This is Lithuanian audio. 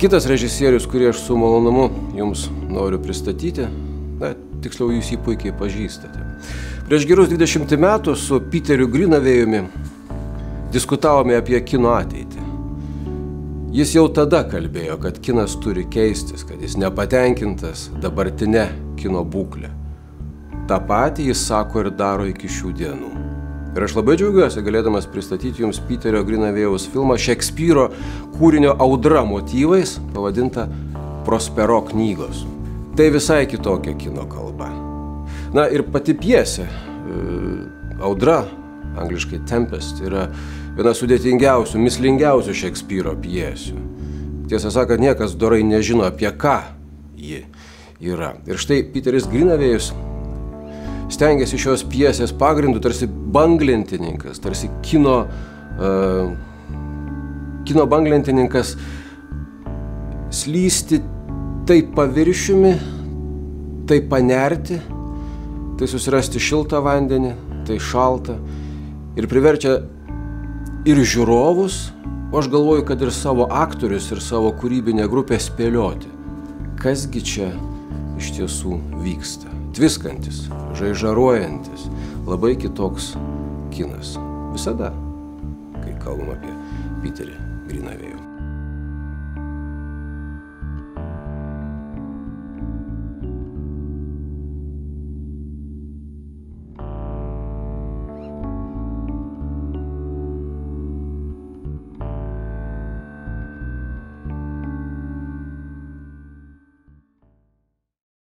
Kitas režisierius, kurį aš su malonumu jums noriu pristatyti, tiksliau jūs jį puikiai pažįstate. Prieš gerus 20 metų su Peteriu Grynavėjumi diskutavome apie kino ateitį. Jis jau tada kalbėjo, kad kinas turi keistis, kad jis nepatenkintas dabartinė kino būklė. Ta patį jis sako ir daro iki šių dienų. Ir aš labai džiaugiuosi galėdamas pristatyti jums Peterio Grynavėjaus filmą Šekspyro kūrinio Audra motyvais, pavadinta Prospero knygos. Tai visai kitokia kino kalba. Na ir pati pjesė, Audra, angliškai Tempest, yra viena sudėtingiausių, mįslingiausių Šekspyro pjesių. Tiesą sakant, niekas dorai nežino, apie ką ji yra. Ir štai Peteris Grynavėjus stengiasi šios pjesės pagrindų, tarsi banglentininkas, tarsi kino banglentininkas slysti tai paviršiumi, tai panerti, tai susirasti šiltą vandenį, tai šaltą ir priverčia ir žiūrovus, o aš galvoju, kad ir savo aktorius, ir savo kūrybinę grupę spėlioti, kasgi čia iš tiesų vyksta. Tviskantis, žaižaruojantis, labai kitoks kinas. Visada, kai kalbam apie Peterį Grynavėjų.